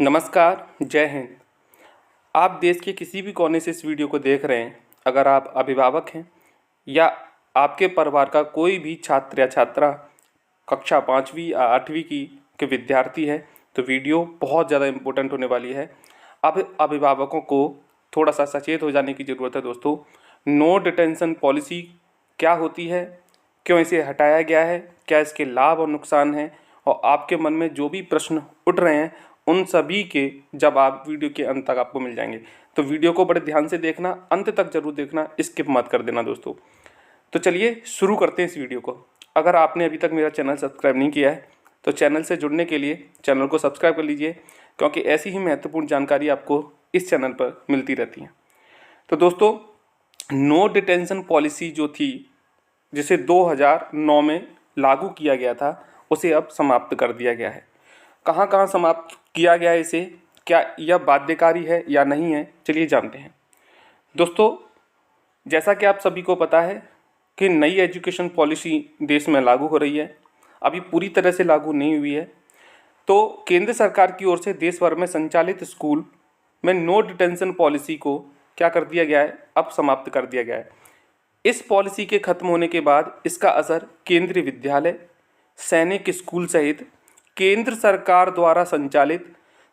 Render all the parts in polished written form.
नमस्कार, जय हिंद। आप देश के किसी भी कोने से इस वीडियो को देख रहे हैं, अगर आप अभिभावक हैं या आपके परिवार का कोई भी छात्र या छात्रा कक्षा 5वीं या 8वीं के विद्यार्थी है, तो वीडियो बहुत ज़्यादा इम्पोर्टेंट होने वाली है। अब अभिभावकों को थोड़ा सा सचेत हो जाने की ज़रूरत है दोस्तों। नो डिटेंशन पॉलिसी क्या होती है, क्यों इसे हटाया गया है, क्या इसके लाभ और नुकसान हैं, और आपके मन में जो भी प्रश्न उठ रहे हैं उन सभी के जवाब वीडियो के अंत तक आपको मिल जाएंगे। तो वीडियो को बड़े ध्यान से देखना, अंत तक जरूर देखना, स्किप मत कर देना दोस्तों। तो चलिए शुरू करते हैं इस वीडियो को। अगर आपने अभी तक मेरा चैनल सब्सक्राइब नहीं किया है तो चैनल से जुड़ने के लिए चैनल को सब्सक्राइब कर लीजिए, क्योंकि ऐसी ही महत्वपूर्ण जानकारी आपको इस चैनल पर मिलती रहती है। तो दोस्तों, नो डिटेंशन पॉलिसी जो थी, जिसे 2009 में लागू किया गया था, उसे अब समाप्त कर दिया गया है। कहाँ कहाँ समाप्त किया गया है इसे, क्या यह बाध्यकारी है या नहीं है, चलिए जानते हैं। दोस्तों, जैसा कि आप सभी को पता है कि नई एजुकेशन पॉलिसी देश में लागू हो रही है, अभी पूरी तरह से लागू नहीं हुई है। तो केंद्र सरकार की ओर से देश भर में संचालित स्कूल में नो डिटेंशन पॉलिसी को क्या कर दिया गया है, अब समाप्त कर दिया गया है। इस पॉलिसी के खत्म होने के बाद इसका असर केंद्रीय विद्यालय, सैनिक स्कूल सहित केंद्र सरकार द्वारा संचालित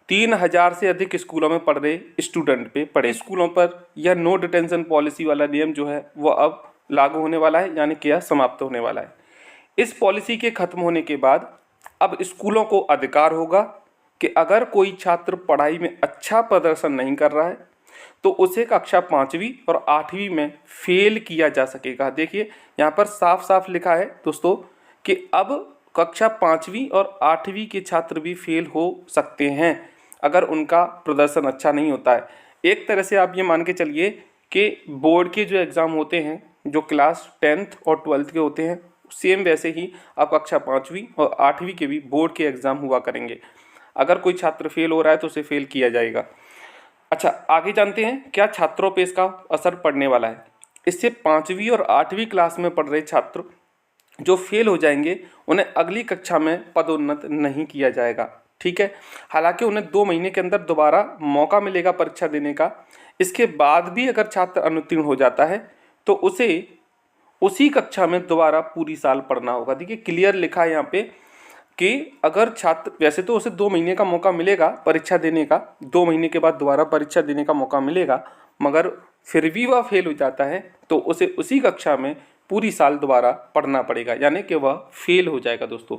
3000 से अधिक स्कूलों में पढ़ रहे स्टूडेंट पे पड़े। स्कूलों पर यह नो डिटेंशन पॉलिसी वाला नियम जो है वो अब लागू होने वाला है, यानी कि यह समाप्त होने वाला है। इस पॉलिसी के खत्म होने के बाद अब स्कूलों को अधिकार होगा कि अगर कोई छात्र पढ़ाई में अच्छा प्रदर्शन नहीं कर रहा है तो उसे कक्षा 5वीं और 8वीं में फेल किया जा सकेगा। देखिए, यहाँ पर साफ साफ लिखा है दोस्तों कि अब कक्षा 5वीं और 8वीं के छात्र भी फेल हो सकते हैं अगर उनका प्रदर्शन अच्छा नहीं होता है। एक तरह से आप ये मान के चलिए कि बोर्ड के जो एग्ज़ाम होते हैं, जो क्लास 10th और 12th के होते हैं, सेम वैसे ही अब कक्षा 5वीं और 8वीं के भी बोर्ड के एग्ज़ाम हुआ करेंगे। अगर कोई छात्र फेल हो रहा है तो उसे फेल किया जाएगा। अच्छा, आगे जानते हैं क्या छात्रों पे इसका असर पड़ने वाला है। इससे 5वीं और 8वीं क्लास में पढ़ रहे छात्र जो फेल हो जाएंगे उन्हें अगली कक्षा में पदोन्नत नहीं किया जाएगा। ठीक है, हालांकि उन्हें 2 महीने के अंदर दोबारा मौका मिलेगा परीक्षा देने का। इसके बाद भी अगर छात्र अनुत्तीर्ण हो जाता है तो उसे उसी कक्षा में दोबारा पूरी साल पढ़ना होगा। देखिए, क्लियर लिखा है यहाँ पे कि अगर छात्र, वैसे तो उसे 2 महीने का मौका मिलेगा परीक्षा देने का, 2 महीने के बाद दोबारा परीक्षा देने का मौका मिलेगा, मगर फिर भी वह फेल हो जाता है तो उसे उसी कक्षा में पूरी साल दोबारा पढ़ना पड़ेगा, यानी कि वह फेल हो जाएगा दोस्तों।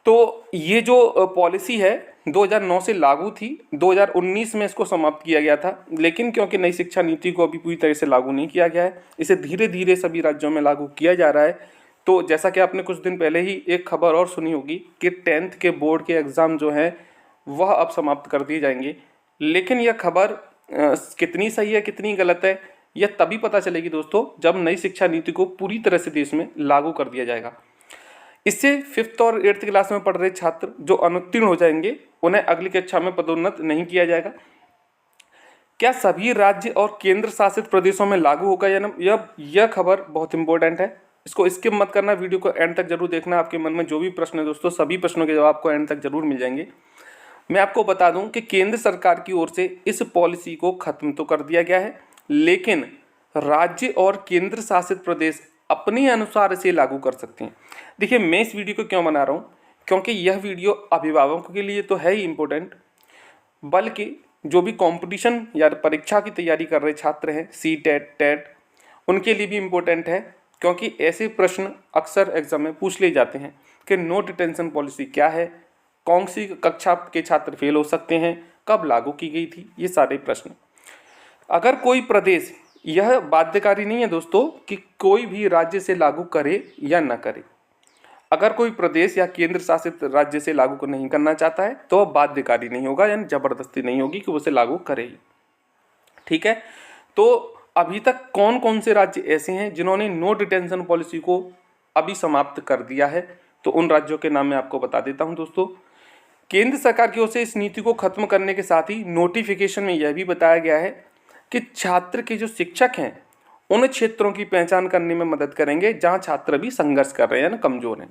तो ये जो पॉलिसी है 2009 से लागू थी, 2019 में इसको समाप्त किया गया था, लेकिन क्योंकि नई शिक्षा नीति को अभी पूरी तरह से लागू नहीं किया गया है, इसे धीरे धीरे सभी राज्यों में लागू किया जा रहा है। तो जैसा कि आपने कुछ दिन पहले ही एक खबर और सुनी होगी कि 10th के बोर्ड के एग्ज़ाम जो हैं वह अब समाप्त कर दिए जाएंगे। लेकिन यह खबर कितनी सही है कितनी गलत है, यह तभी पता चलेगी दोस्तों जब नई शिक्षा नीति को पूरी तरह से देश में लागू कर दिया जाएगा। इससे 5th और 8th क्लास में पढ़ रहे छात्र जो अनुत्तीर्ण हो जाएंगे उन्हें अगली कक्षा में पदोन्नत नहीं किया जाएगा। क्या सभी राज्य और केंद्र शासित प्रदेशों में लागू होगा या नहीं, यह खबर बहुत इंपॉर्टेंट है। इसको स्किप मत करना, वीडियो को एंड तक जरूर देखना। आपके मन में जो भी प्रश्न है दोस्तों, सभी प्रश्नों के जवाब आपको एंड तक जरूर मिल जाएंगे। मैं आपको बता दूं कि केंद्र सरकार की ओर से इस पॉलिसी को खत्म तो कर दिया गया है, लेकिन राज्य और केंद्र शासित प्रदेश अपने अनुसार इसे लागू कर सकते हैं। देखिए, मैं इस वीडियो को क्यों बना रहा हूँ, क्योंकि यह वीडियो अभिभावकों के लिए तो है ही इम्पोर्टेंट, बल्कि जो भी कंपटीशन या परीक्षा की तैयारी कर रहे छात्र हैं, CTET, TET, उनके लिए भी इम्पोर्टेंट है, क्योंकि ऐसे प्रश्न अक्सर एग्जाम में पूछ लिए जाते हैं कि नो डिटेंशन पॉलिसी क्या है, कौन सी कक्षा के छात्र फेल हो सकते हैं, कब लागू की गई थी, ये सारे प्रश्न। अगर कोई प्रदेश, यह बाध्यकारी नहीं है दोस्तों कि कोई भी राज्य से लागू करे या न करे। अगर कोई प्रदेश या केंद्र शासित राज्य से लागू नहीं करना चाहता है तो वह बाध्यकारी नहीं होगा, यानी जबरदस्ती नहीं होगी कि उसे लागू करे ही। ठीक है, तो अभी तक कौन कौन से राज्य ऐसे हैं जिन्होंने नो डिटेंशन पॉलिसी को अभी समाप्त कर दिया है, तो उन राज्यों के नाम मैं आपको बता देता हूं दोस्तों। केंद्र सरकार की ओर से इस नीति को खत्म करने के साथ ही नोटिफिकेशन में यह भी बताया गया है कि छात्र के जो शिक्षक हैं उन क्षेत्रों की पहचान करने में मदद करेंगे जहां छात्र भी संघर्ष कर रहे हैं, कमजोर हैं,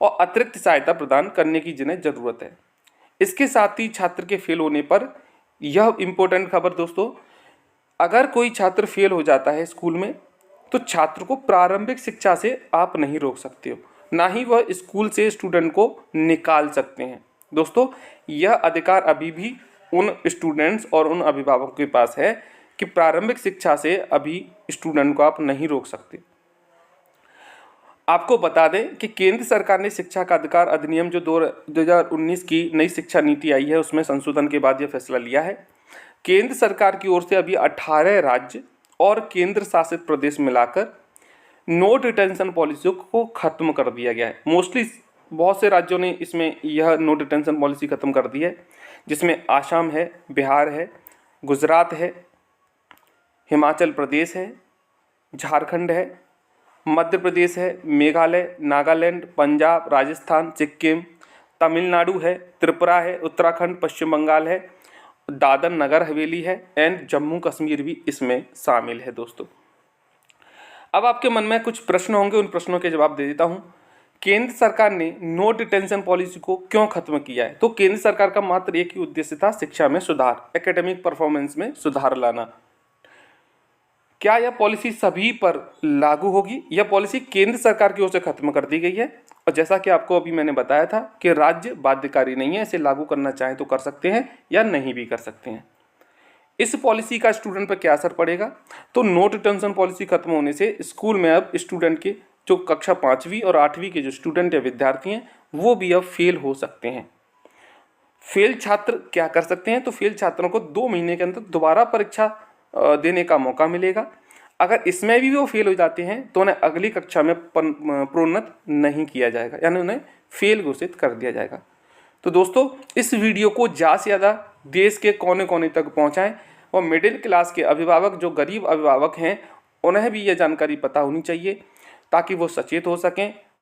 और अतिरिक्त सहायता प्रदान करने की जिन्हें जरूरत है। इसके साथ ही छात्र के फेल होने पर, यह इम्पोर्टेंट खबर दोस्तों, अगर कोई छात्र फेल हो जाता है स्कूल में तो छात्र को प्रारंभिक शिक्षा से आप नहीं रोक सकते हो, ना ही वह स्कूल से स्टूडेंट को निकाल सकते हैं। दोस्तों, यह अधिकार अभी भी उन स्टूडेंट्स और उन अभिभावकों के पास है कि प्रारंभिक शिक्षा से अभी स्टूडेंट को आप नहीं रोक सकते। आपको बता दें कि केंद्र सरकार ने शिक्षा का अधिकार अधिनियम जो 2019 की नई शिक्षा नीति आई है उसमें संशोधन के बाद यह फैसला लिया है। केंद्र सरकार की ओर से अभी 18 राज्य और केंद्र शासित प्रदेश मिलाकर नो डिटेंशन पॉलिसी को खत्म कर दिया गया है। मोस्टली बहुत से राज्यों ने इसमें यह नो डिटेंशन पॉलिसी खत्म कर दी है, जिसमें आसाम है, बिहार है, गुजरात है, हिमाचल प्रदेश है, झारखंड है, मध्य प्रदेश है, मेघालय, नागालैंड, पंजाब, राजस्थान, सिक्किम, तमिलनाडु है, त्रिपुरा है, उत्तराखंड, पश्चिम बंगाल है, दादर नगर हवेली है एंड जम्मू कश्मीर भी इसमें शामिल है। दोस्तों, अब आपके मन में कुछ प्रश्न होंगे, उन प्रश्नों के जवाब दे देता हूं। केंद्र सरकार ने नो डिटेंशन पॉलिसी को क्यों खत्म किया है? तो केंद्र सरकार का मात्र एक ही उद्देश्य था, शिक्षा में सुधार, एकेडमिक परफॉर्मेंस में सुधार लाना। क्या यह पॉलिसी सभी पर लागू होगी? यह पॉलिसी केंद्र सरकार की ओर से खत्म कर दी गई है और जैसा कि आपको अभी मैंने बताया था कि राज्य बाध्यकारी नहीं है, इसे लागू करना चाहें तो कर सकते हैं या नहीं भी कर सकते हैं। इस पॉलिसी का स्टूडेंट पर क्या असर पड़ेगा? तो नो डिटेंशन पॉलिसी खत्म होने से स्कूल में अब स्टूडेंट के जो कक्षा 5वीं और 8वीं के जो स्टूडेंट या विद्यार्थी हैं वो भी अब फेल हो सकते हैं। फेल छात्र क्या कर सकते हैं? तो फेल छात्रों को 2 महीने के अंदर दोबारा परीक्षा देने का मौका मिलेगा। अगर इसमें भी वो फेल हो जाते हैं तो उन्हें अगली कक्षा में प्रोन्नत नहीं किया जाएगा, यानी उन्हें फेल घोषित कर दिया जाएगा। तो दोस्तों, इस वीडियो को ज़्यादा से ज़्यादा देश के कोने कोने तक पहुंचाएं और मिडिल क्लास के अभिभावक, जो गरीब अभिभावक हैं, उन्हें भी यह जानकारी पता होनी चाहिए ताकि वो सचेत हो सकें